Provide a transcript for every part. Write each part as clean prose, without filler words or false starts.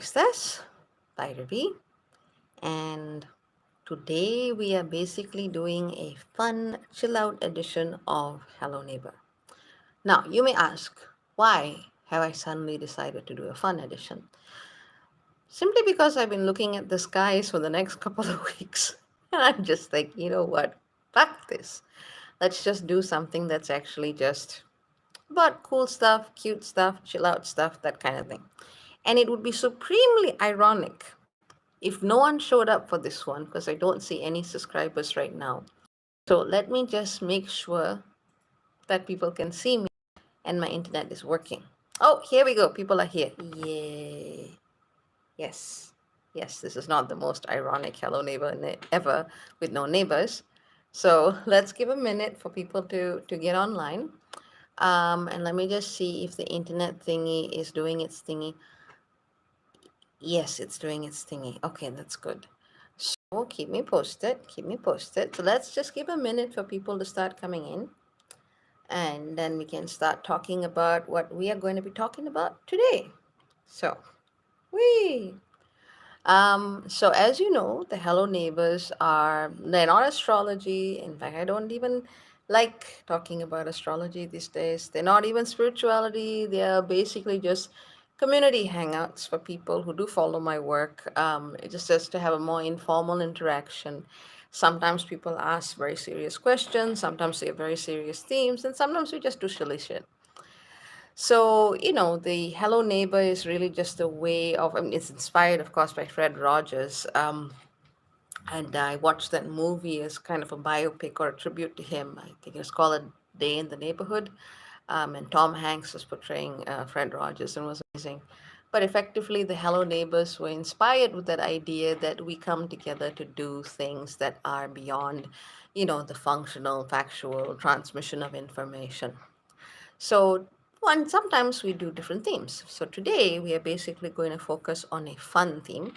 Success by Ravi, and today we are basically doing a fun chill out edition of Hello Neighbor. Now, you may ask, why have I suddenly decided to do a fun edition? Simply because I've been looking at the skies for the next couple of weeks, and I'm just like, you know what? Fuck this. Let's just do something that's actually just about cool stuff, cute stuff, chill out stuff, that kind of thing. And it would be supremely ironic if no one showed up for this one, because I don't see any subscribers right now. So let me just make sure that people can see me and my internet is working. Oh, here we go. People are here. Yay. Yes. Yes, this is not the most ironic hello neighbor ever with no neighbors. So let's give a minute for people to get online. And let me just see if the internet thingy is doing its thingy. Yes, it's doing its thingy. Okay, that's good. So keep me posted. Keep me posted. So let's just give a minute for people to start coming in. And then we can start talking about what we are going to be talking about today. So, we. So as you know, the Hello Neighbors they're not astrology. In fact, I don't even like talking about astrology these days. They're not even spirituality. They are basically just community hangouts for people who do follow my work. It just to have a more informal interaction. Sometimes people ask very serious questions, sometimes they have very serious themes, and sometimes we just do silly shit. So, the Hello Neighbor is really just a way of, I mean, it's inspired, of course, by Fred Rogers. And I watched that movie as kind of a biopic or a tribute to him. I think it was called A Day in the Neighborhood. And Tom Hanks was portraying Fred Rogers and was amazing. But effectively, the Hello Neighbors were inspired with that idea that we come together to do things that are beyond, the functional, factual transmission of information. So, sometimes we do different themes. So today we are basically going to focus on a fun theme.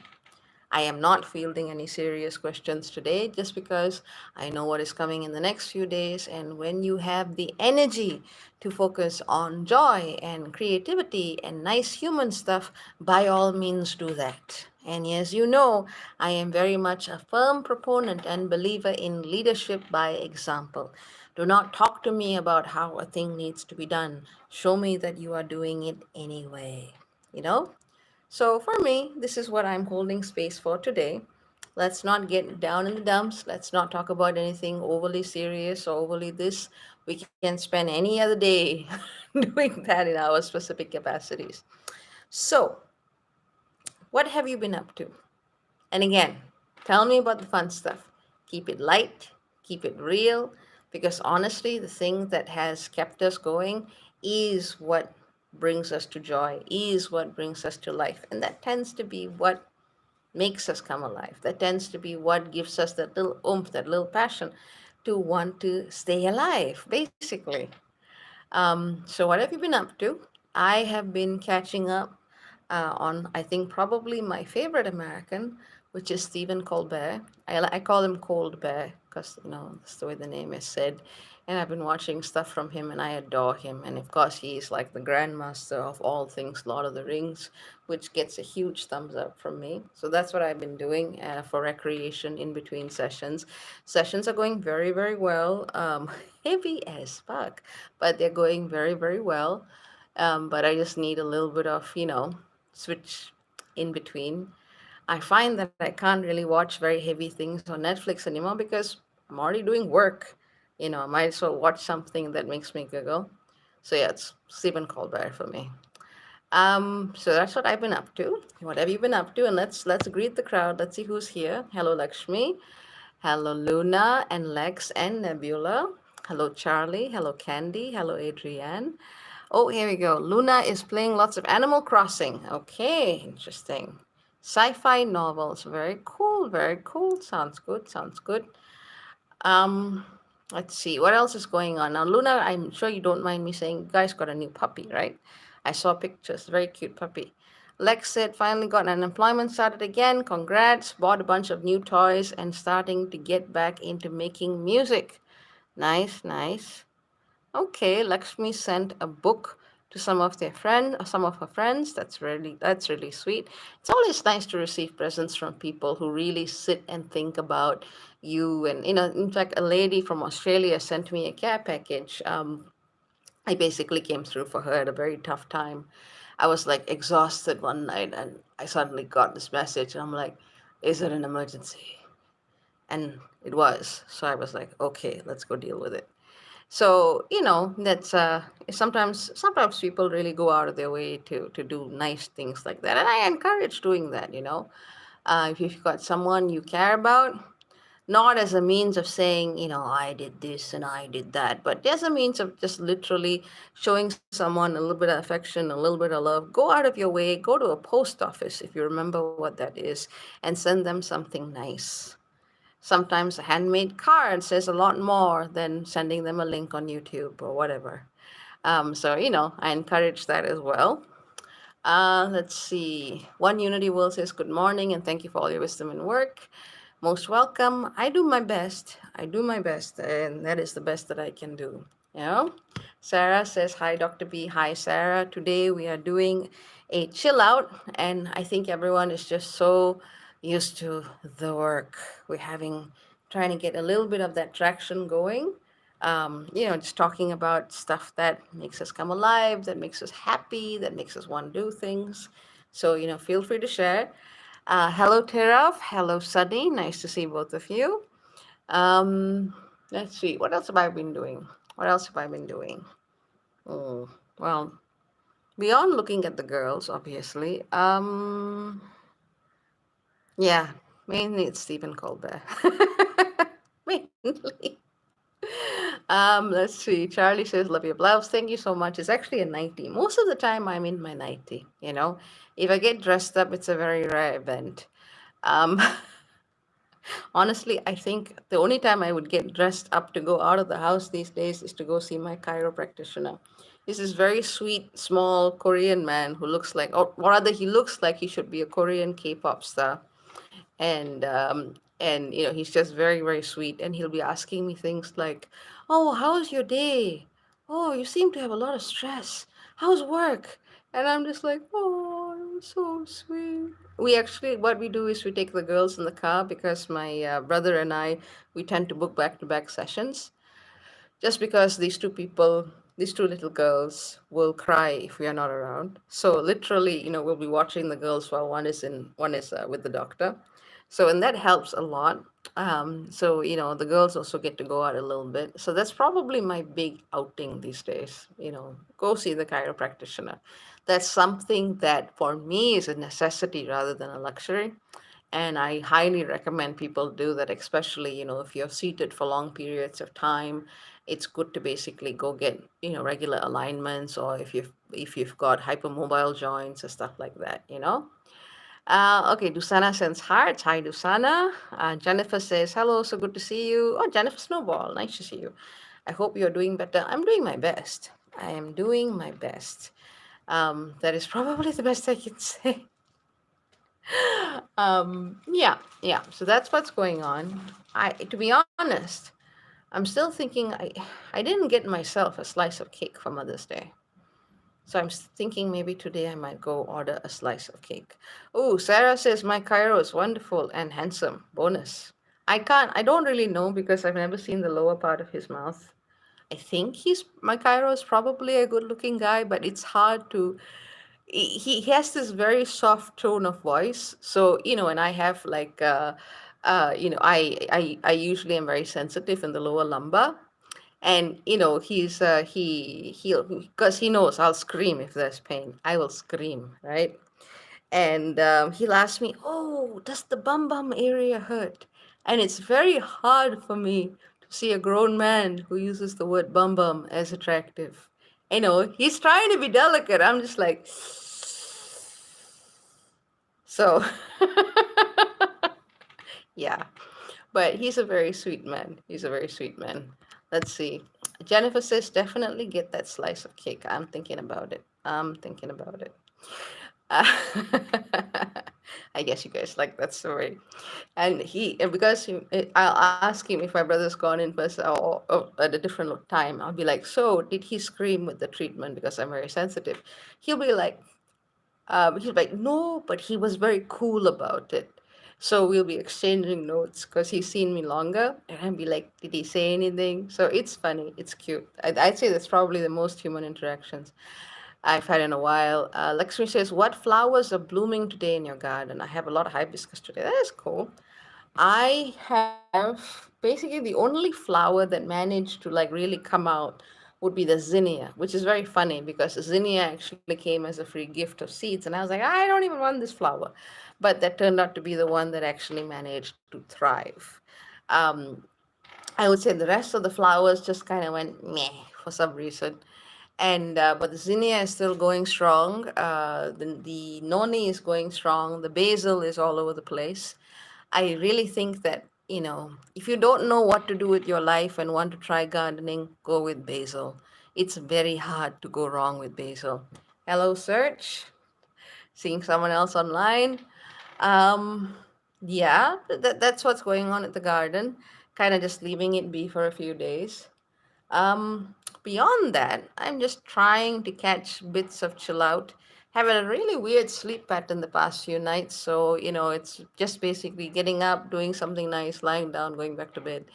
I am not fielding any serious questions today just because I know what is coming in the next few days. And when you have the energy to focus on joy and creativity and nice human stuff, by all means do that. And as you know, I am very much a firm proponent and believer in leadership by example. Do not talk to me about how a thing needs to be done. Show me that you are doing it anyway. You know? So for me, this is what I'm holding space for today. Let's not get down in the dumps. Let's not talk about anything overly serious or overly this. We can spend any other day doing that in our specific capacities. So, what have you been up to? And again, tell me about the fun stuff. Keep it light, keep it real, because honestly, the thing that has kept us going is what brings us to joy, is what brings us to life. And that tends to be what makes us come alive. That tends to be what gives us that little oomph, that little passion to want to stay alive, basically. So, what have you been up to? I have been catching up on, I think, probably my favorite American, which is Stephen Colbert. I call him Cold Bear because, that's the way the name is said. And I've been watching stuff from him and I adore him. And of course, he's like the grandmaster of all things Lord of the Rings, which gets a huge thumbs up from me. So that's what I've been doing for recreation in between sessions. Sessions are going very, very well. Heavy as fuck, but they're going very, very well. But I just need a little bit of, switch in between. I find that I can't really watch very heavy things on Netflix anymore because I'm already doing work. I might as well watch something that makes me giggle. So yeah, it's Stephen Colbert for me. So that's what I've been up to. What have you been up to? And let's greet the crowd. Let's see who's here. Hello, Lakshmi. Hello, Luna and Lex and Nebula. Hello, Charlie. Hello, Candy. Hello, Adrienne. Oh, here we go. Luna is playing lots of Animal Crossing. Okay, interesting. Sci-fi novels. Very cool, very cool. Sounds good, sounds good. Um, let's see. What else is going on? Now, Luna, I'm sure you don't mind me saying you guys got a new puppy, right? I saw pictures. Very cute puppy. Lex said, finally got unemployment started again. Congrats. Bought a bunch of new toys and starting to get back into making music. Nice, nice. Okay, Lakshmi sent a book to some of her friends. That's really sweet. It's always nice to receive presents from people who really sit and think about you. And in fact, a lady from Australia sent me a care package. I basically came through for her at a very tough time. I was like exhausted one night, and I suddenly got this message, and I'm like, "Is it an emergency?" And it was. So I was like, "Okay, let's go deal with it." So that's sometimes people really go out of their way to do nice things like that, and I encourage doing that. If you've got someone you care about, not as a means of saying, I did this and I did that, but as a means of just literally showing someone a little bit of affection, a little bit of love. Go out of your way, go to a post office if you remember what that is, and send them something nice. Sometimes a handmade card says a lot more than sending them a link on YouTube or whatever. So I encourage that as well. Let's see. One Unity World says, "Good morning and thank you for all your wisdom and work. Most welcome. I do my best. I do my best, and that is the best that I can do." You know? Sarah says, "Hi, Dr. B. Hi, Sarah. Today we are doing a chill out, and I think everyone is just so used to the work. Trying to get a little bit of that traction going. Just talking about stuff that makes us come alive, that makes us happy, that makes us want to do things. So feel free to share. Hello, Teraf. Hello, Sunny. Nice to see both of you. Um, let's see. What else have I been doing? What else have I been doing? Oh, well, beyond looking at the girls, obviously. Yeah, mainly it's Stephen Colbert. Mainly. Let's see. Charlie says, "Love your blouse. Thank you so much." It's actually a nightie. Most of the time, I'm in my nightie. If I get dressed up, it's a very rare event. Um, Honestly, I think the only time I would get dressed up to go out of the house these days is to go see my chiropractor. He's this very sweet, small Korean man who looks like, or rather, he looks like he should be a Korean K-pop star. And he's just very, very sweet, and he'll be asking me things like, "Oh, how's your day? Oh, you seem to have a lot of stress. How's work?" And I'm just like, "Oh, so sweet." What we do is we take the girls in the car because my brother and we tend to book back-to-back sessions, just because these two little girls will cry if we are not around. So literally, we'll be watching the girls while one is with the doctor. So, and that helps a lot. So the girls also get to go out a little bit. So that's probably my big outing these days. Go see the chiropractor. That's something that for me is a necessity rather than a luxury. And I highly recommend people do that, especially, if you're seated for long periods of time. It's good to basically go get, regular alignments, or if you've got hypermobile joints or stuff like that. Okay, Dusana sends hearts. Hi, Dusana. Jennifer says, "Hello, so good to see you." Oh, Jennifer Snowball, nice to see you. I hope you're doing better. I'm doing my best. I am doing my best. That is probably the best I can say. Yeah, yeah. So that's what's going on. To be honest, I'm still thinking I didn't get myself a slice of cake for Mother's Day. So I'm thinking maybe today I might go order a slice of cake. Oh, Sarah says my Cairo is wonderful and handsome. Bonus. I don't really know because I've never seen the lower part of his mouth. I think my Cairo is probably a good looking guy, but it's hard to he has this very soft tone of voice. So and I have like I usually am very sensitive in the lower lumbar. And he'll, because he knows I'll scream if there's pain. I will scream, right? And he'll ask me, "Oh, does the bum bum area hurt?" And it's very hard for me to see a grown man who uses the word bum bum as attractive. He's trying to be delicate. I'm just like, so, yeah. But he's a very sweet man. He's a very sweet man. Let's see. Jennifer says, "Definitely get that slice of cake." I'm thinking about it. I'm thinking about it. Uh, I guess you guys like that story. And because I'll ask him if my brother's gone in first or at a different time. I'll be like, so did he scream with the treatment because I'm very sensitive? He'll be like, he's like, no, but he was very cool about it. So we'll be exchanging notes because he's seen me longer, and I'll be like, did he say anything? So it's funny, it's cute. I'd say that's probably the most human interactions I've had in a while. Lakshmi says, what flowers are blooming today in your garden? I have a lot of hibiscus today. That is cool. I have basically the only flower that managed to like really come out would be the zinnia, which is very funny because zinnia actually came as a free gift of seeds, and I was like, I don't even want this flower, but that turned out to be the one that actually managed to thrive. Um, I would say the rest of the flowers just kind of went meh for some reason. And but the zinnia is still going strong. The noni is going strong. The basil is all over the place. I really think that, if you don't know what to do with your life and want to try gardening, go with basil. It's very hard to go wrong with basil. Hello, Search. Seeing someone else online. Um, yeah, that's what's going on at the garden. Kind of just leaving it be for a few days. Beyond that, I'm just trying to catch bits of chill out. Having a really weird sleep pattern the past few nights, so it's just basically getting up, doing something nice, lying down, going back to bed.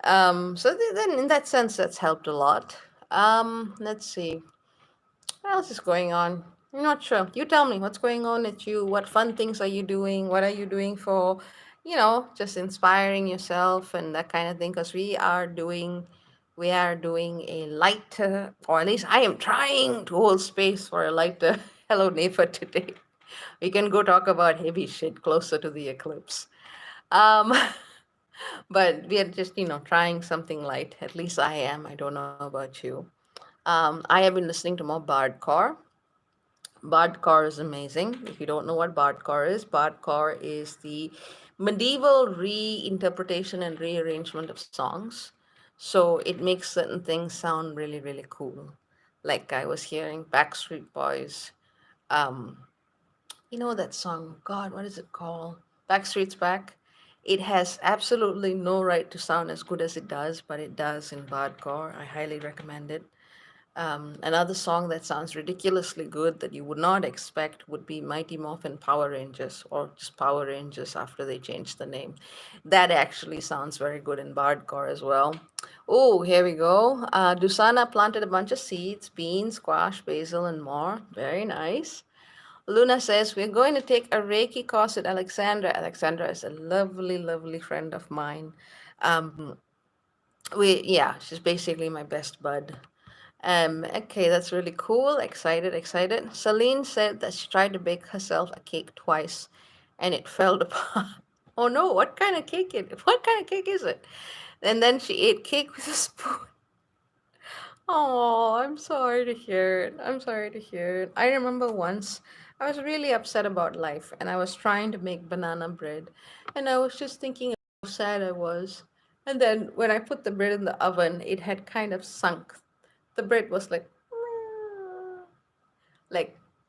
So then, in that sense, that's helped a lot. Let's see. What else is going on? I'm not sure. You tell me what's going on at you. What fun things are you doing? What are you doing for, just inspiring yourself and that kind of thing? Because we are doing a lighter, or at least I am trying to hold space for a lighter Hello Neighbor today. We can go talk about heavy shit closer to the eclipse. Um, but we are just, trying something light. At least I am. I don't know about you. I have been listening to more Bardcore. Bardcore is amazing. If you don't know what Bardcore is the medieval reinterpretation and rearrangement of songs. So it makes certain things sound really, really cool. Like I was hearing Backstreet Boys. Um, you know that song? God, what is it called? Backstreet's Back. It has absolutely no right to sound as good as it does, but it does in Bardcore. I highly recommend it. Another song that sounds ridiculously good that you would not expect would be Mighty Morphin Power Rangers, or just Power Rangers after they changed the name. That actually sounds very good in Bardcore as well. Oh, here we go. Dusana planted a bunch of seeds, beans, squash, basil, and more. Very nice. Luna says, we're going to take a Reiki course with Alexandra. Alexandra is a lovely, lovely friend of mine. Yeah, she's basically my best bud. Okay, that's really cool. Excited, excited. Celine said that she tried to bake herself a cake twice and it fell apart. Oh no, what kind of cake what kind of cake is it? And then she ate cake with a spoon. Oh, I'm sorry to hear it. I'm sorry to hear it. I remember once I was really upset about life and I was trying to make banana bread and I was just thinking how sad I was. And then when I put the bread in the oven, it had kind of sunk. The bread was like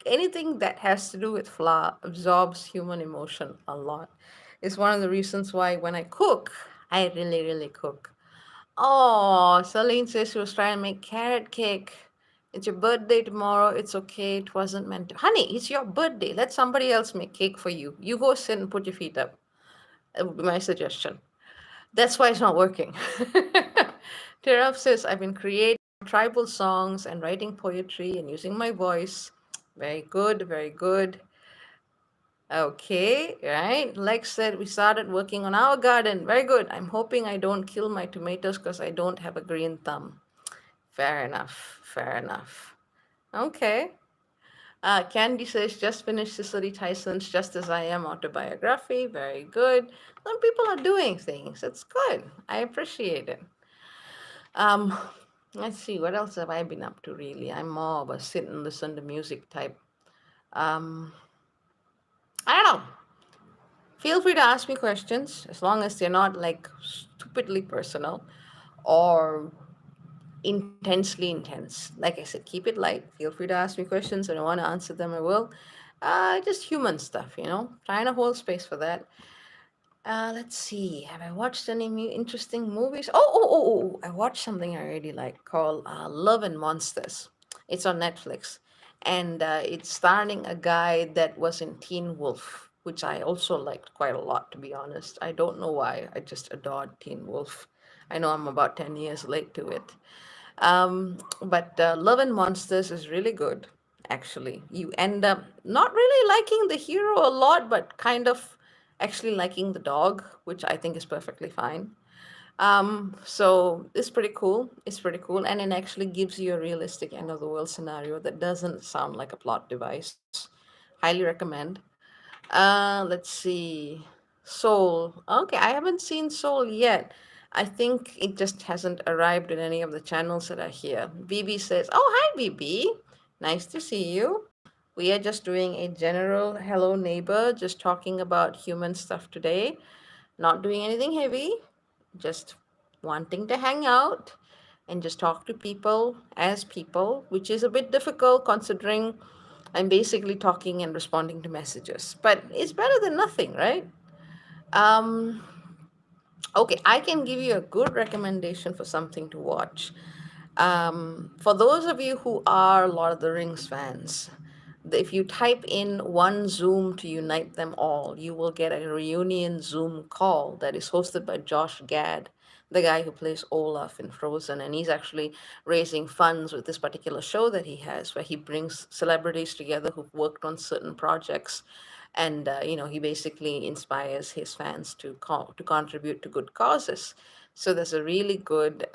anything that has to do with flour absorbs human emotion a lot. It's one of the reasons why when I cook, I really, really cook. Oh, Celine says she was trying to make carrot cake. It's your birthday tomorrow. It's okay. It wasn't meant to. Honey, it's your birthday. Let somebody else make cake for you. You go sit and put your feet up. That would be my suggestion. That's why it's not working. Tiraf says, I've been creating tribal songs and writing poetry and using my voice. Very good, very good. Okay, right. Lex said we started working on our garden. Very good. I'm hoping I don't kill my tomatoes because I don't have a green thumb. Fair enough. Fair enough. Okay. Candy says just finished Cicely Tyson's Just As I Am autobiography. Very good. Some people are doing things. It's good. I appreciate it. Um, let's see, what else have I been up to really? I'm more of a sit and listen to music type. Um, I don't know. Feel free to ask me questions as long as they're not like stupidly personal or intensely intense. Like I said, keep it light. Feel free to ask me questions. If I want to answer them, I will. Just human stuff, trying to hold space for that. Let's see. Have I watched any interesting movies? Oh! I watched something I really like called Love and Monsters. It's on Netflix, and it's starring a guy that was in Teen Wolf, which I also liked quite a lot, to be honest. I don't know why. I just adored Teen Wolf. I know I'm about 10 years late to it. But Love and Monsters is really good, actually. You end up not really liking the hero a lot, but kind of actually liking the dog, which I think is perfectly fine. So it's pretty cool. It's pretty cool. And it actually gives you a realistic end of the world scenario that doesn't sound like a plot device. Highly recommend. Let's see. Soul. Okay, I haven't seen Soul yet. I think it just hasn't arrived in any of the channels that are here. BB says, "Oh, hi, BB. Nice to see you. We are just doing a general hello neighbor, just talking about human stuff today. Not doing anything heavy, just wanting to hang out and just talk to people as people, which is a bit difficult considering I'm basically talking and responding to messages. But it's better than nothing, right? Um, okay, I can give you a good recommendation for something to watch. For those of you who are Lord of the Rings fans, if you type in one Zoom to unite them all, you will get a reunion Zoom call that is hosted by Josh Gad, the guy who plays Olaf in Frozen. And he's actually raising funds with this particular show that he has, where he brings celebrities together who've worked on certain projects. And, he basically inspires his fans to contribute to good causes. So there's a really good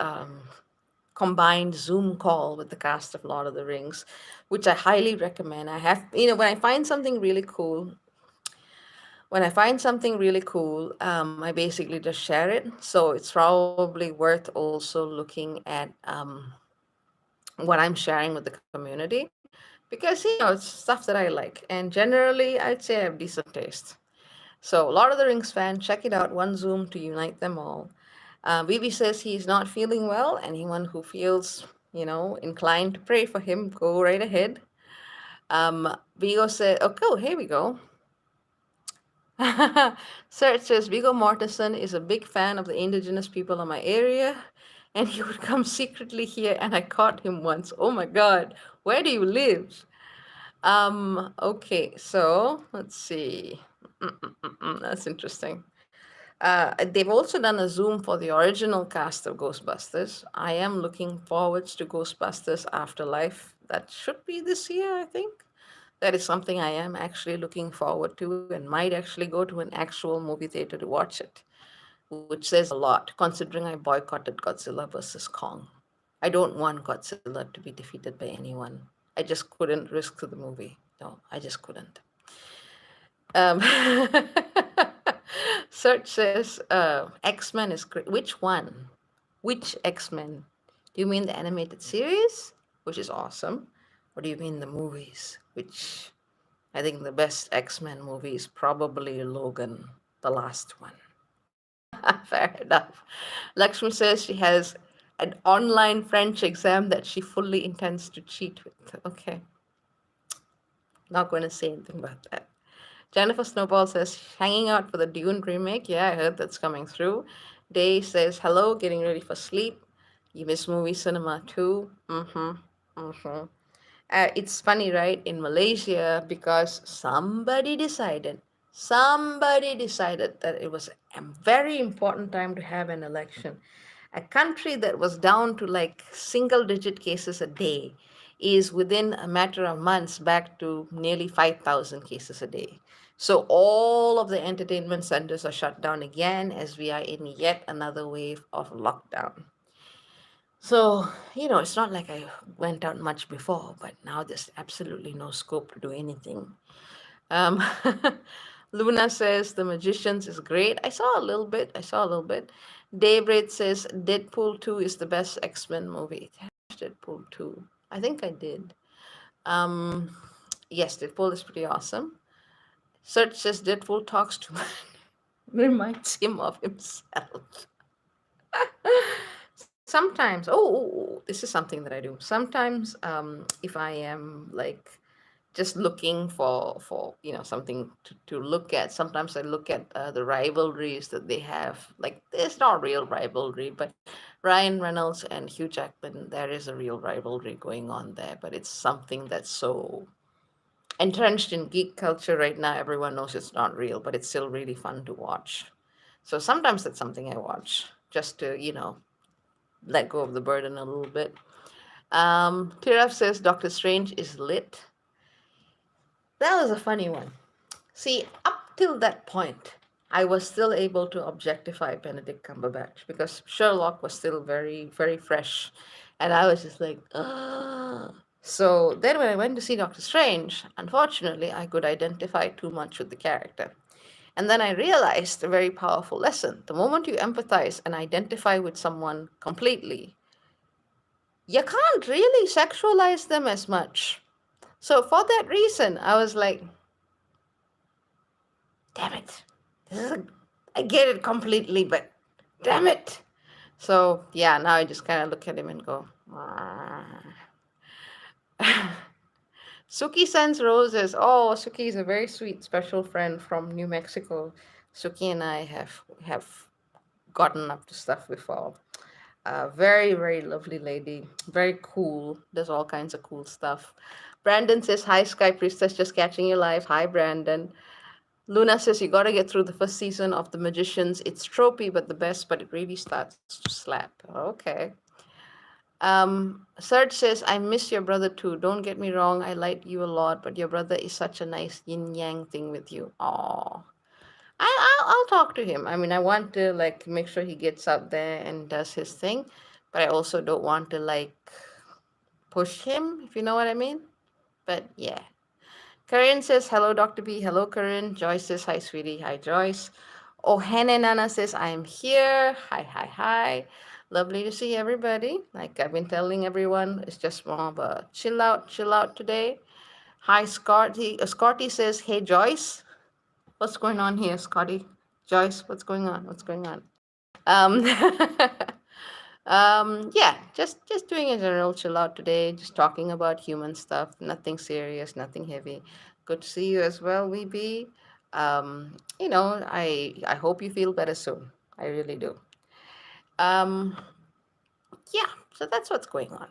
combined Zoom call with the cast of Lord of the Rings, which I highly recommend. I have, when I find something really cool, I basically just share it. So it's probably worth also looking at what I'm sharing with the community because, it's stuff that I like. And generally, I'd say I have decent taste. So, Lord of the Rings fan, check it out. One Zoom to unite them all. Vivi says he's not feeling well. Anyone who feels, inclined to pray for him, go right ahead. Vigo said, okay, oh, here we go. Serge says Vigo Mortensen is a big fan of the indigenous people in my area, and he would come secretly here, and I caught him once. Oh my God, where do you live? Okay, so let's see. That's interesting. They've also done a Zoom for the original cast of Ghostbusters. I am looking forward to Ghostbusters Afterlife. That should be this year, I think. That is something I am actually looking forward to and might actually go to an actual movie theater to watch it, which says a lot considering I boycotted Godzilla versus Kong. I don't want Godzilla to be defeated by anyone. I just couldn't risk the movie. No, I just couldn't. Um, Search says X Men is great. Which one? Which X Men? Do you mean the animated series, which is awesome? Or do you mean the movies, which I think the best X Men movie is probably Logan, the last one? Fair enough. Lakshmi says she has an online French exam that she fully intends to cheat with. Okay, not going to say anything about that. Jennifer Snowball says, hanging out for the Dune remake. Yeah, I heard that's coming through. Day says, hello, getting ready for sleep. You miss movie cinema too? Mm-hmm. Mm-hmm. It's funny, right? In Malaysia, because somebody decided that it was a very important time to have an election. A country that was down to like single digit cases a day is within a matter of months back to nearly 5,000 cases a day. So all of the entertainment centers are shut down again as we are in yet another wave of lockdown. So, it's not like I went out much before, but now there's absolutely no scope to do anything. Um, Luna says The Magicians is great. I saw a little bit. Daybreak says Deadpool 2 is the best X-Men movie. Deadpool 2. I think I did. Um, yes, Deadpool is pretty awesome. Search says Deadpool talks too much. Reminds him of himself. Sometimes, this is something that I do. Sometimes, if I am like just looking for something to look at. Sometimes I look at the rivalries that they have. Like, there's not real rivalry, but Ryan Reynolds and Hugh Jackman, there is a real rivalry going on there. But it's something that's so entrenched in geek culture right now. Everyone knows it's not real, but it's still really fun to watch. So sometimes that's something I watch just to let go of the burden a little bit. Tiraf says Doctor Strange is lit. That was a funny one. See, up till that point, I was still able to objectify Benedict Cumberbatch because Sherlock was still very, very fresh. And I was just like, ah. So then when I went to see Doctor Strange, unfortunately, I could identify too much with the character. And then I realized a very powerful lesson. The moment you empathize and identify with someone completely, you can't really sexualize them as much. So for that reason, I was like, damn it. This is a, I get it completely, but damn it. So yeah, now I just kind of look at him and go, "Ah." Suki sends roses. Oh, Suki is a very sweet, special friend from New Mexico. Suki and I have gotten up to stuff before. Very, very lovely lady. Very cool. Does all kinds of cool stuff. Brandon says, hi, Sky Priestess, just catching your live. Hi, Brandon. Luna says, you gotta get through the first season of The Magicians. It's tropey, but the best, but it really starts to slap. Okay. Serge says, I miss your brother too. Don't get me wrong, I like you a lot, but your brother is such a nice yin yang thing with you. Aww. I'll talk to him. I mean, I want to like make sure he gets out there and does his thing, but I also don't want to like push him, if you know what I mean. But yeah. Karen says, hello, Dr. B. Hello, Karen. Joyce says, hi, sweetie. Hi, Joyce. Oh, Hannah Nana says, I am here. Hi, hi, hi. Lovely to see everybody. Like I've been telling everyone, it's just more of a chill out today. Hi, Scotty. Scotty says, hey, Joyce. What's going on here, Scotty? Joyce, what's going on? What's going on? Um, yeah, just doing a general chill out today, just talking about human stuff, nothing serious, nothing heavy. Good to see you as well, VB. I hope you feel better soon. I really do. Um, yeah, so that's what's going on.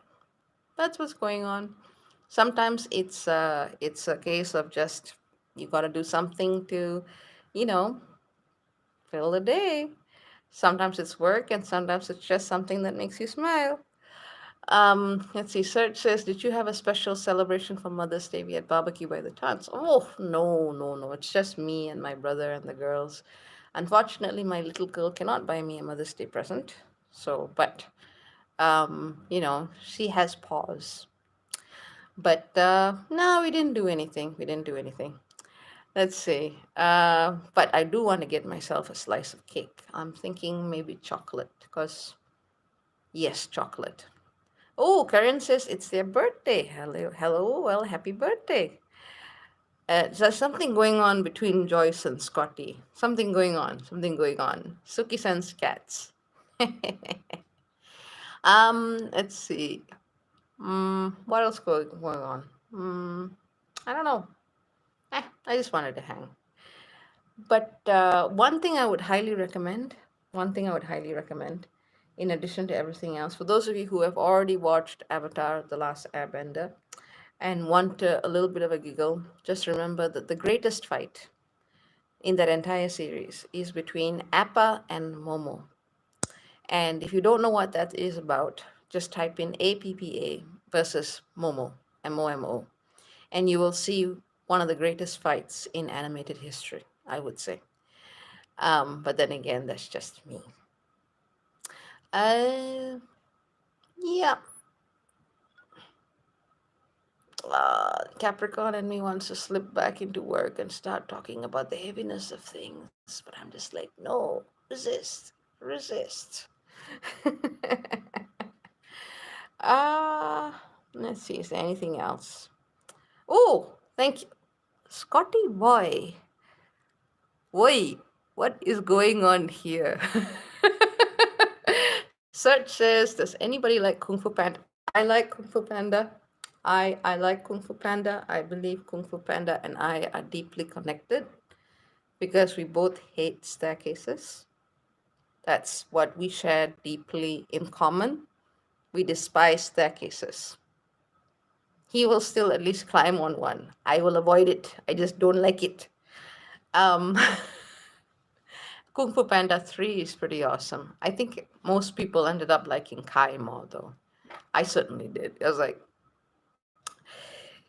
That's what's going on. Sometimes it's a case of just you got to do something to, you know, fill the day. Sometimes it's work, and sometimes it's just something that makes you smile. Let's see. Serge says, "Did you have a special celebration for Mother's Day? We had barbecue by the tons." Oh no, no, no! It's just me and my brother and the girls. Unfortunately, my little girl cannot buy me a Mother's Day present. So, but she has paws. But no, we didn't do anything. We didn't do anything. Let's see. But I do want to get myself a slice of cake. I'm thinking maybe chocolate, because yes, chocolate. Oh, Karen says it's their birthday. Hello, hello. Well, happy birthday. There's something going on between Joyce and Scotty. Something going on. Something going on. Suki sends cats. Let's see. What else going on? I don't know. I just wanted to hang. But one thing I would highly recommend, in addition to everything else, for those of you who have already watched Avatar: The Last Airbender and want a little bit of a giggle, just remember that the greatest fight in that entire series is between Appa and Momo. And if you don't know what that is about, just type in APPA versus Momo, MOMO, and you will see one of the greatest fights in animated history, I would say. But then again, that's just me. Uh, yeah. Capricorn and me wants to slip back into work and start talking about the heaviness of things, but I'm just like, no, resist, resist. uh, let's see, is there anything else? Oh, thank you. Scotty boy. Wait, what is going on here? Search says, does anybody like Kung Fu Panda? I like Kung Fu Panda. I like Kung Fu Panda. I believe Kung Fu Panda and I are deeply connected because we both hate staircases. That's what we share deeply in common. We despise staircases. He will still at least climb on one. I will avoid it. I just don't like it. Um, Kung Fu Panda 3 is pretty awesome. I think most people ended up liking Kai more, though. I certainly did. I was like,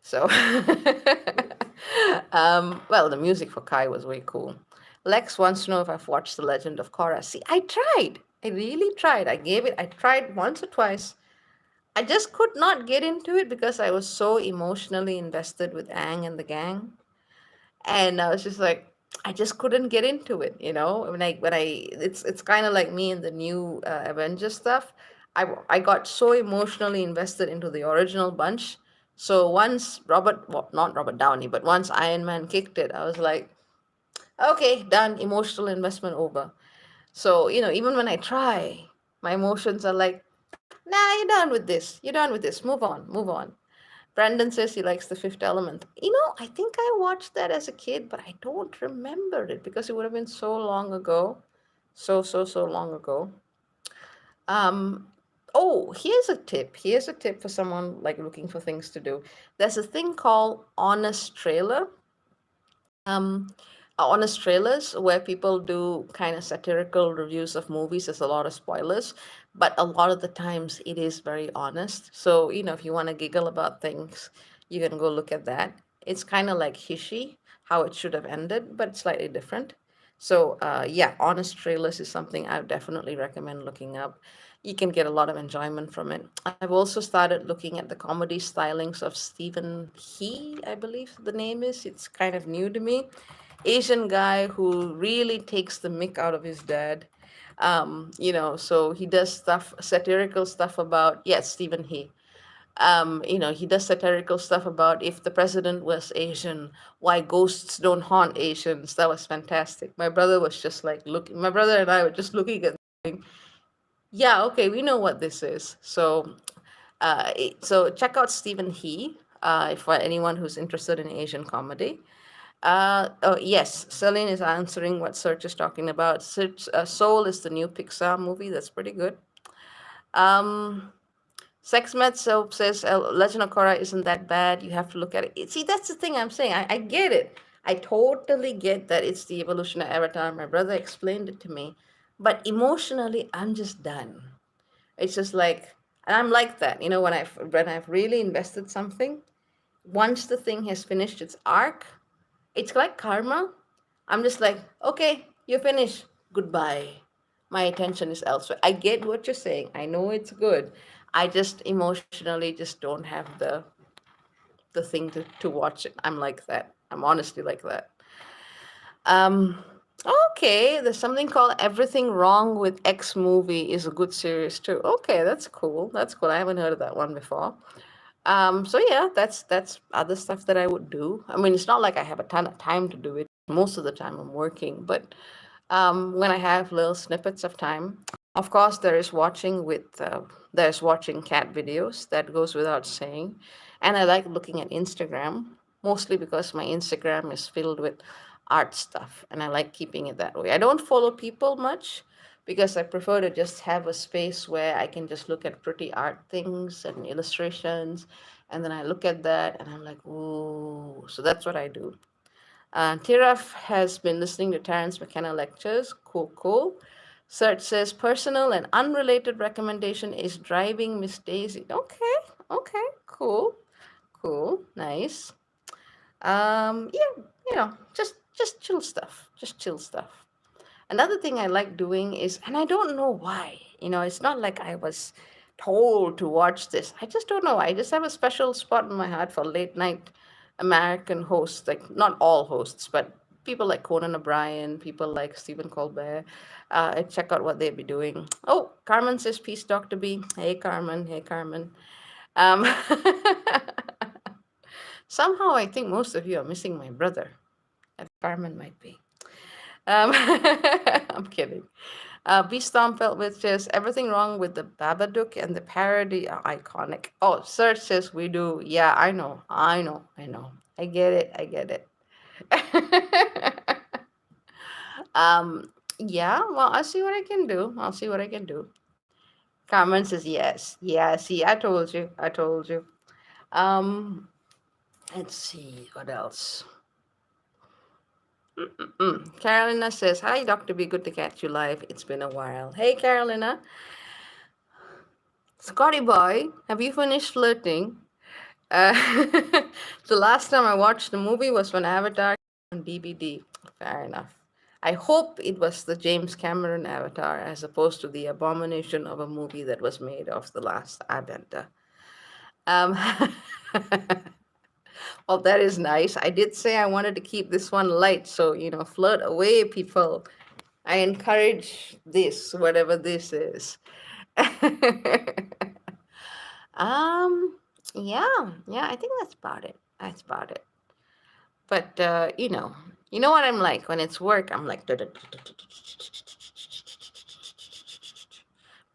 so. Well, the music for Kai was way cool. Lex wants to know if I've watched The Legend of Korra. See, I tried. I really tried. I tried once or twice. I just could not get into it because I was so emotionally invested with Aang and the gang. And I was just like, I just couldn't get into it, you know. It's kind of like me in the new Avengers stuff. I got so emotionally invested into the original bunch. So once well, not Robert Downey, but once Iron Man kicked it, I was like, okay, done. Emotional investment over. So even when I try, my emotions are like, nah, you're done with this. You're done with this. Move on. Move on. Brandon says he likes the Fifth Element. I think I watched that as a kid, but I don't remember it because it would have been so long ago. So long ago. Um, oh, here's a tip. Here's a tip for someone like looking for things to do. There's a thing called Honest Trailer. Um, Honest trailers where people do kind of satirical reviews of movies. There's a lot of spoilers, but a lot of the times it is very honest. So, if you want to giggle about things, you can go look at that. It's kind of like Hishy, how it should have ended, but slightly different. So, yeah, honest trailers is something I would definitely recommend looking up. You can get a lot of enjoyment from it. I've also started looking at the comedy stylings of Stephen He, I believe the name is. It's kind of new to me. Asian guy who really takes the mick out of his dad. So he does stuff, satirical stuff about, yes, Stephen He. He does satirical stuff about if the president was Asian, why ghosts don't haunt Asians. That was fantastic. My brother was just like looking, my brother and I were just looking at, yeah, okay, we know what this is. So check out Stephen He for anyone who's interested in Asian comedy. Oh, yes, Celine is answering what Search is talking about. Soul is the new Pixar movie. That's pretty good. Um, SexMed Soap says Legend of Korra isn't that bad. You have to look at it. See, that's the thing I'm saying. I get it. I totally get that it's the evolution of Avatar. My brother explained it to me. But emotionally, I'm just done. It's just like, and I'm like that. When I've really invested something, once the thing has finished its arc, it's like karma. I'm just like, okay, you're finished. Goodbye. My attention is elsewhere. I get what you're saying. I know it's good. I just emotionally just don't have the thing to watch it. I'm like that. I'm honestly like that. Um, okay, there's something called Everything Wrong with X Movie is a good series too. Okay, that's cool. That's cool. I haven't heard of that one before. So yeah, that's other stuff that I would do. I mean, it's not like I have a ton of time to do it. Most of the time I'm working, but when I have little snippets of time, of course there's watching cat videos. That goes without saying, and I like looking at Instagram mostly because my Instagram is filled with art stuff, and I like keeping it that way. I don't follow people much because I prefer to just have a space where I can just look at pretty art things and illustrations, and then I look at that and I'm like, ooh. So that's what I do. Tiraf has been listening to Terence McKenna lectures. Cool, cool. Search says personal and unrelated recommendation is Driving Miss Daisy. Okay, okay, cool, cool, nice. Yeah, just chill stuff. Just chill stuff. Another thing I like doing is, and I don't know why, it's not like I was told to watch this. I just don't know. I just have a special spot in my heart for late night American hosts, like not all hosts, but people like Conan O'Brien, people like Stephen Colbert. I check out what they'd be doing. Oh, Carmen says, peace, Dr. B. Hey, Carmen. Hey, Carmen. Um, Somehow I think most of you are missing my brother. Carmen might be. Um, I'm kidding. B. Stomfeld with says everything wrong with the Babadook and the parody are iconic. Oh, Serge says we do. Yeah, I know. I know. I know. I get it. I get it. um, yeah, well, I'll see what I can do. I'll see what I can do. Carmen says yes. Yeah, see, I told you. I told you. Um, let's see what else. Carolina says, "Hi, Dr. B. Good to catch you live. It's been a while." Hey, Carolina. Scotty boy, have you finished flirting? Uh, the last time I watched the movie was when Avatar on DVD. Fair enough. I hope it was the James Cameron Avatar as opposed to the abomination of a movie that was made of the last Airbender. Um, well, that is nice. I did say I wanted to keep this one light, so flirt away, people. I encourage this, whatever this is. um, yeah, I think that's about it. That's about it. But you know what I'm like when it's work. I'm like,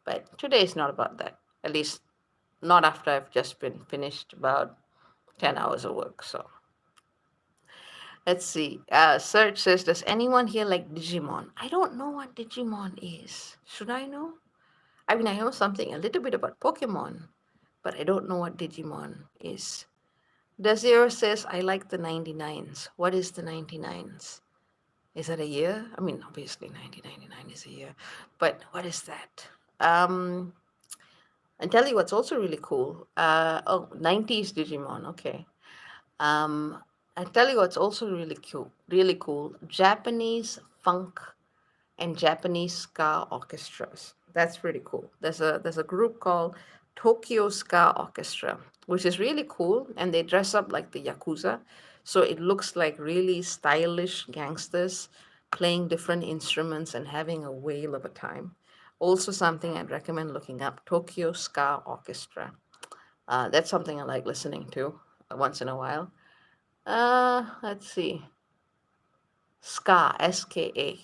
but today's not about that. At least not after I've just been finished about 10 hours of work. So let's see. Serge says, does anyone here like Digimon? I don't know what Digimon is. Should I know? I mean, I know something a little bit about Pokemon, but I don't know what Digimon is. Desir says, I like the 99s. What is the 99s? Is that a year? I mean, obviously 1999 is a year, but what is that? Um, and tell you what's also really cool. 90s Digimon. Okay. I tell you what's also really cool. Really cool. Japanese funk and Japanese ska orchestras. That's pretty cool. There's a group called Tokyo Ska Orchestra, which is really cool, and they dress up like the Yakuza. So it looks like really stylish gangsters playing different instruments and having a whale of a time. Also, something I'd recommend looking up, Tokyo Ska Orchestra. That's something I like listening to once in a while. Let's see. Ska, SKA.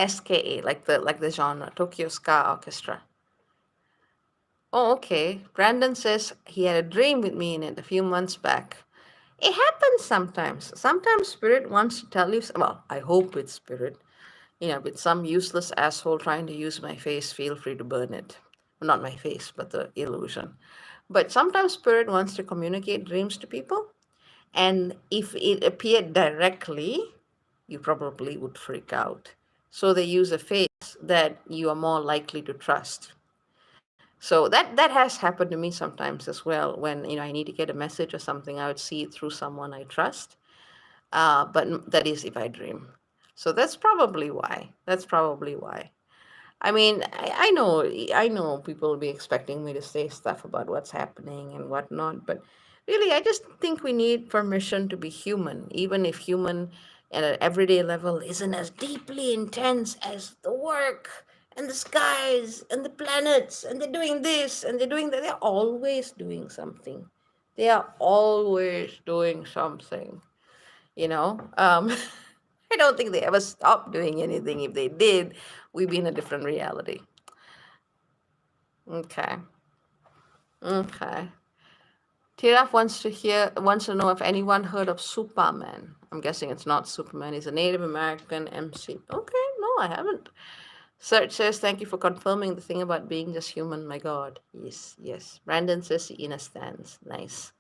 SKA, like the genre, Tokyo Ska Orchestra. Oh, okay. Brandon says he had a dream with me in it a few months back. It happens sometimes. Sometimes spirit wants to tell you. Well, I hope it's spirit. With some useless asshole trying to use my face, feel free to burn it. Well, not my face, but the illusion. But sometimes spirit wants to communicate dreams to people. And if it appeared directly, you probably would freak out. So they use a face that you are more likely to trust. So that has happened to me sometimes as well. When I need to get a message or something, I would see it through someone I trust. But that is if I dream. So that's probably why. That's probably why. I mean, I know people will be expecting me to say stuff about what's happening and whatnot, but really, I just think we need permission to be human, even if human at an everyday level isn't as deeply intense as the work and the skies and the planets, and they're doing this and they're doing that. They're always doing something. They are always doing something, you know? I don't think they ever stop doing anything. If they did, we'd be in a different reality. Okay. Okay. Tiraf wants to know if anyone heard of Superman. I'm guessing it's not Superman. He's a Native American MC. Okay, no, I haven't. Serge says, thank you for confirming the thing about being just human. My God. Yes, yes. Brandon says, Ina stands. Nice.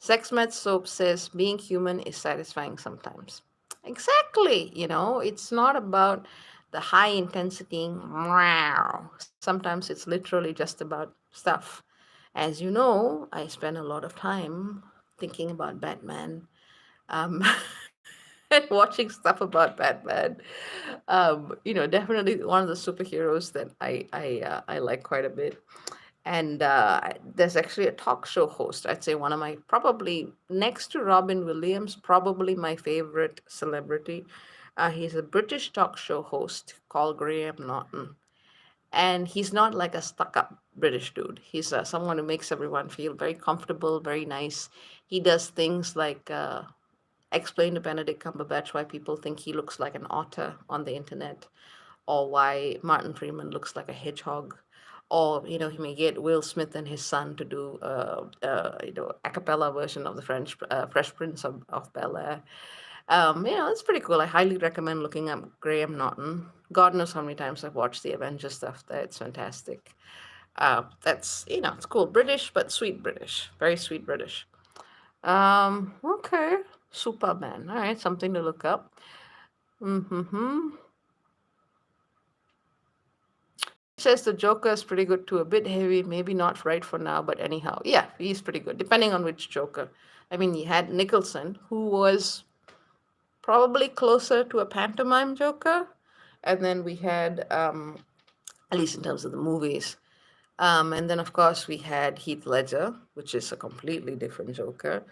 SexMed Soap says, being human is satisfying sometimes. Exactly. It's not about the high intensity. Meow. Sometimes it's literally just about stuff. As you know, I spend a lot of time thinking about Batman, um, and watching stuff about Batman. Definitely one of the superheroes that I like quite a bit. And there's actually a talk show host. I'd say one of my, probably next to Robin Williams, probably my favorite celebrity. He's a British talk show host called Graham Norton. And he's not like a stuck up British dude. He's someone who makes everyone feel very comfortable, very nice. He does things like explain to Benedict Cumberbatch why people think he looks like an otter on the internet, or why Martin Freeman looks like a hedgehog, or he may get Will Smith and his son to do a cappella version of the Fresh Prince of Bel Air. It's pretty cool. I highly recommend looking up Graham Norton. God knows how many times I've watched the Avengers stuff there. It's fantastic. That's it's cool. British, but sweet British. Very sweet British. Okay. Superman. All right, something to look up. Mm-hmm. Says the Joker is pretty good too. A bit heavy, maybe not right for now, but anyhow, yeah, he's pretty good, depending on which Joker. I mean, you had Nicholson, who was probably closer to a pantomime Joker, and then we had, at least in terms of the movies, and then of course we had Heath Ledger, which is a completely different Joker,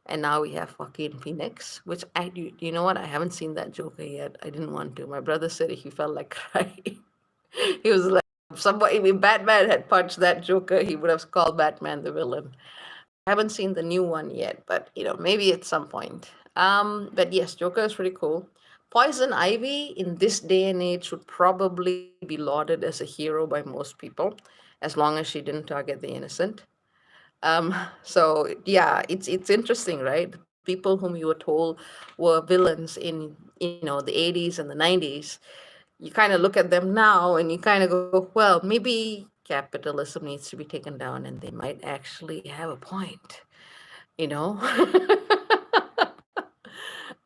and now we have Joaquin Phoenix, which you know what? I haven't seen that Joker yet. I didn't want to. My brother said he felt like crying. He was like, if somebody, if Batman had punched that Joker, he would have called Batman the villain. I haven't seen the new one yet, but maybe at some point. But yes, Joker is pretty cool. Poison Ivy in this day and age would probably be lauded as a hero by most people, as long as she didn't target the innocent. So yeah, it's interesting, right? People whom you were told were villains in the 80s and the 90s, you kind of look at them now and you kind of go, well, maybe capitalism needs to be taken down, and they might actually have a point, you know?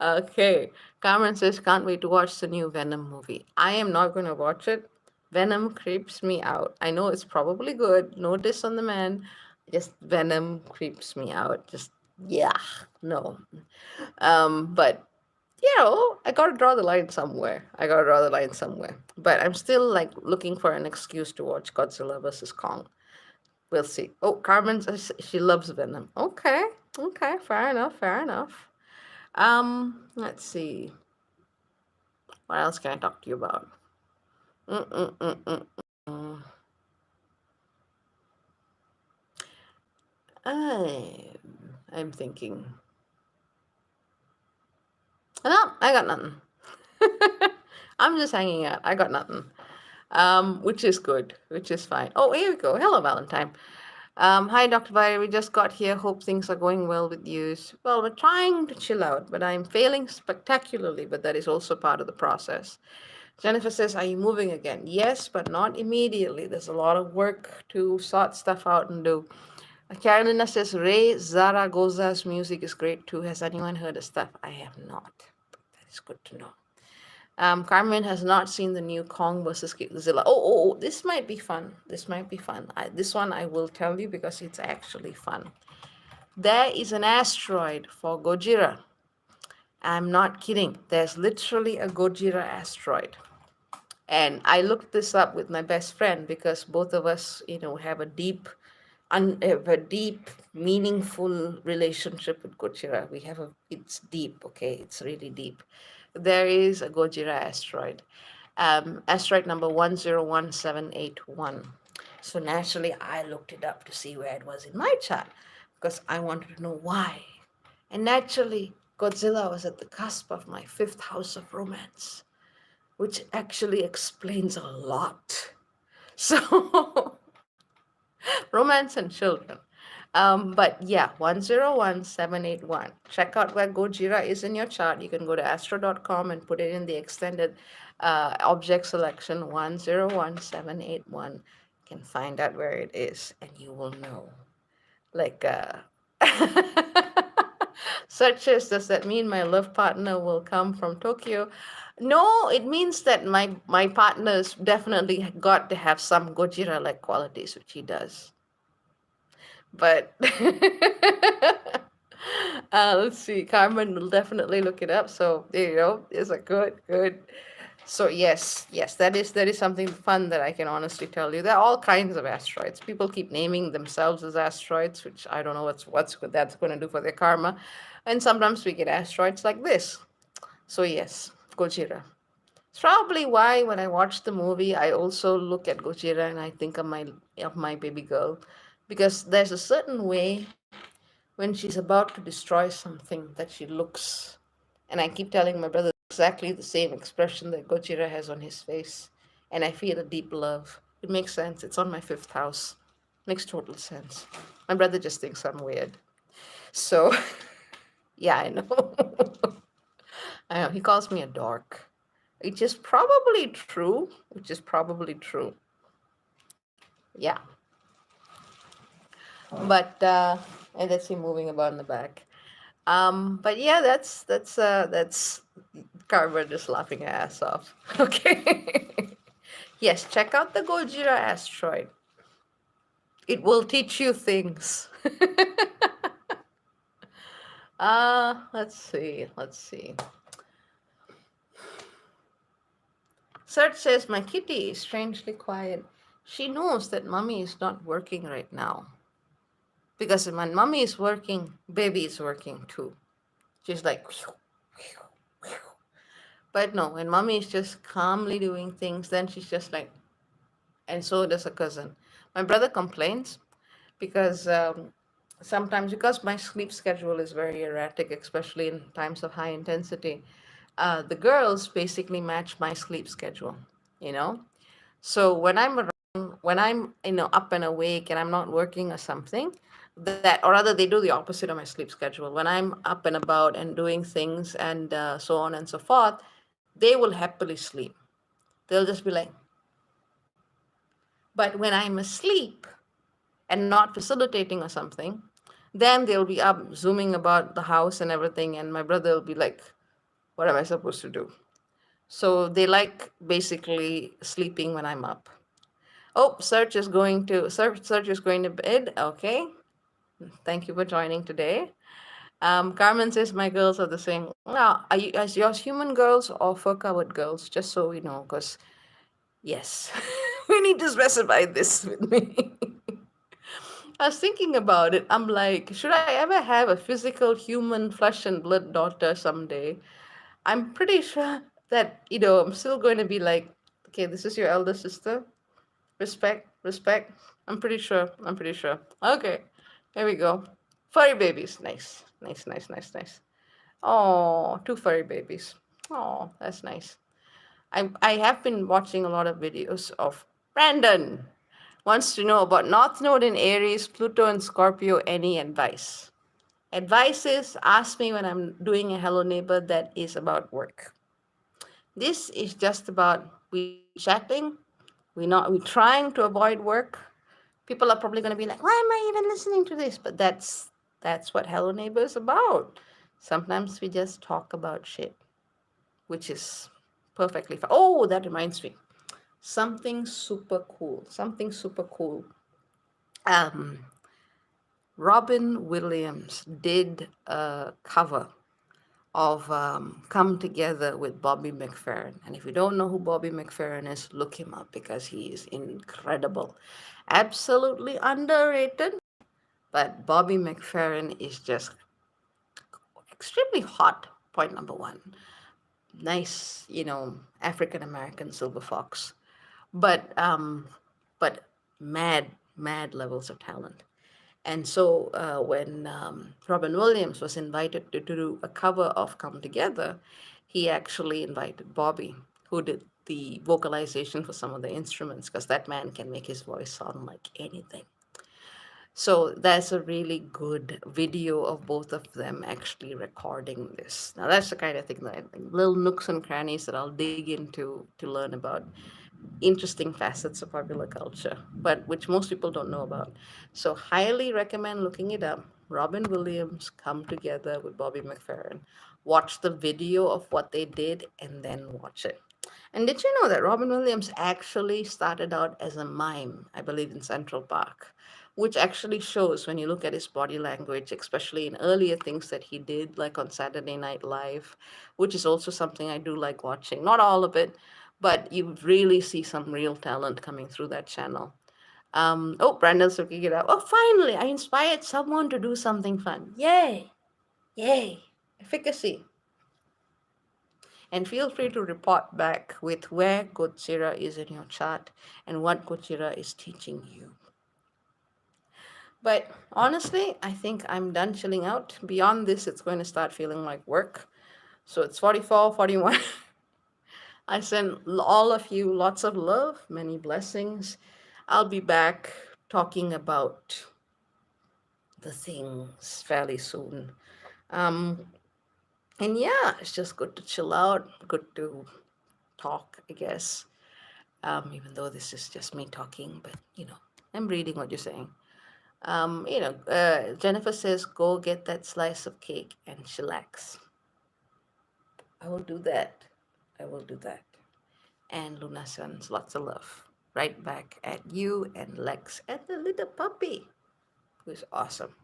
Okay. Carmen says, can't wait to watch the new Venom movie. I am not going to watch it. Venom creeps me out. I know it's probably good. No diss on the man. Just Venom creeps me out. Just, yeah, no. But I gotta draw the line somewhere. I gotta draw the line somewhere. But I'm still like looking for an excuse to watch Godzilla versus Kong. We'll see. Oh, Carmen says she loves Venom. Okay, okay, fair enough, fair enough. Let's see. What else can I talk to you about? Mm-mm-mm-mm. I, I'm thinking. No, I got nothing. I'm just hanging out. I got nothing. Which is good, which is fine. Oh, here we go. Hello, Valentine. Hi, Dr. Vire. We just got here. Hope things are going well with you. Well, we're trying to chill out, but I'm failing spectacularly, but that is also part of the process. Jennifer says, are you moving again? Yes, but not immediately. There's a lot of work to sort stuff out and do. Carolina says, Ray Zaragoza's music is great too. Has anyone heard his stuff? I have not. That is good to know. Carmen has not seen the new Kong versus Godzilla. Oh, this might be fun. This might be fun. This one I will tell you because it's actually fun. There is an asteroid for Gojira. I'm not kidding. There's literally a Gojira asteroid. And I looked this up with my best friend because both of us, have have a deep, meaningful relationship with Gojira. It's deep, okay? It's really deep. There is a Gojira asteroid, asteroid number 101781. So naturally, I looked it up to see where it was in my chart because I wanted to know why. And naturally, Godzilla was at the cusp of my fifth house of romance, which actually explains a lot. So, romance and children. But yeah, 101781. Check out where Gojira is in your chart. You can go to astro.com and put it in the extended object selection 101781. You can find out where it is and you will know. Like, such as, does that mean my love partner will come from Tokyo? No, it means that my partner's definitely got to have some Gojira like qualities, which he does. But let's see. Carmen will definitely look it up. So there you go. It's a good. So yes, that is something fun that I can honestly tell you. There are all kinds of asteroids. People keep naming themselves as asteroids, which I don't know what's that's going to do for their karma. And sometimes we get asteroids like this. So yes, Gojira. It's probably why when I watch the movie, I also look at Gojira and I think of my baby girl, because there's a certain way when she's about to destroy something that she looks, and I keep telling my brother exactly the same expression that Gojira has on his face. and I feel a deep love. It makes sense. It's on my fifth house. Makes total sense. My brother just thinks I'm weird. So, yeah, I know. I know. He calls me a dork, which is probably true. Which is probably true. Yeah. But, and let's see, moving about in the back. But yeah, that's Carver just laughing her ass off. Okay. Yes, check out the Gojira asteroid. It will teach you things. Let's see. Let's see. Serge says my kitty is strangely quiet. She knows that mommy is not working right now. Because when mommy is working, baby is working too. She's like, but no, when mommy is just calmly doing things, then she's just like, and so does a cousin. My brother complains because sometimes, because my sleep schedule is very erratic, especially in times of high intensity, the girls basically match my sleep schedule, you know? So when I'm, up and awake and I'm not working or something, that, or rather, they do the opposite of my sleep schedule. When I'm up and about and doing things and so on and so forth, they will happily sleep. They'll just be like, but when I'm asleep and not facilitating or something, then they'll be up zooming about the house and everything, and my brother will be like, what am I supposed to do? So they like basically sleeping when I'm up. Oh, Search is going to bed. Okay. Thank you for joining today. Carmen says my girls are the same. Now, are you as yours human girls or fur covered girls? Just so we know, because yes, we need to specify this with me. I was thinking about it. I'm like, should I ever have a physical human flesh and blood daughter someday? I'm pretty sure that, I'm still going to be like, okay, this is your elder sister. Respect, respect. I'm pretty sure. I'm pretty sure. Okay, here we go. Furry babies. Nice, nice, nice, nice, nice. Oh, two furry babies. Oh, that's nice. I have been watching a lot of videos of Brandon. Wants to know about North Node in Aries, Pluto and Scorpio. Any advice? Advice is ask me when I'm doing a Hello Neighbor that is about work. This is just about we chatting. We trying to avoid work. People are probably going to be like, why am I even listening to this? But that's what Hello Neighbor is about. Sometimes we just talk about shit, which is perfectly fine. Oh, that reminds me. Something super cool. Something super cool. Um, Robin Williams did a cover of Come Together with Bobby McFerrin. And if you don't know who Bobby McFerrin is, look him up because he is incredible. Absolutely underrated, but Bobby McFerrin is just extremely hot, point number one. Nice, African American silver fox. But but mad, mad levels of talent. And so when Robin Williams was invited to do a cover of Come Together, he actually invited Bobby, who did the vocalization for some of the instruments, because that man can make his voice sound like anything. So that's a really good video of both of them actually recording this. Now that's the kind of thing that little nooks and crannies that I'll dig into to learn about interesting facets of popular culture, but which most people don't know about. So highly recommend looking it up. Robin Williams Come Together with Bobby McFerrin. Watch the video of what they did and then watch it. And did you know that Robin Williams actually started out as a mime, I believe, in Central Park, which actually shows when you look at his body language, especially in earlier things that he did, like on Saturday Night Live, which is also something I do like watching. Not all of it, but you really see some real talent coming through that channel. Oh, Brandon's looking it up. Oh, finally, I inspired someone to do something fun. Yay! Yay! Efficacy. And feel free to report back with where Gojira is in your chart and what Gojira is teaching you. But honestly, I think I'm done chilling out. Beyond this, it's going to start feeling like work. So it's 44, 41. I send all of you lots of love, many blessings. I'll be back talking about the things fairly soon. Um, and yeah, it's just good to chill out, good to talk, I guess. Even though this is just me talking, but I'm reading what you're saying. Jennifer says, go get that slice of cake and chillax. I will do that. I will do that. And Luna sends lots of love right back at you and Lex and the little puppy, who's awesome.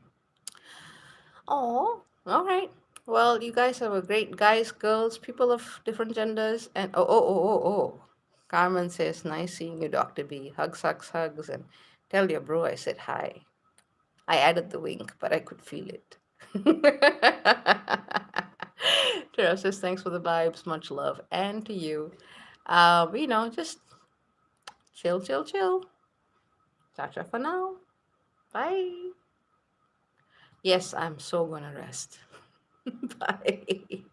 Oh, all right. Well, you guys have a great guys, girls, people of different genders, and oh. Carmen says, nice seeing you, Dr. B. Hugs, hugs, hugs, and tell your bro I said hi. I added the wink, but I could feel it. Tara says, thanks for the vibes, much love, and to you. Just chill, chill, chill. Ciao, ciao for now. Bye. Yes, I'm so gonna rest. Bye.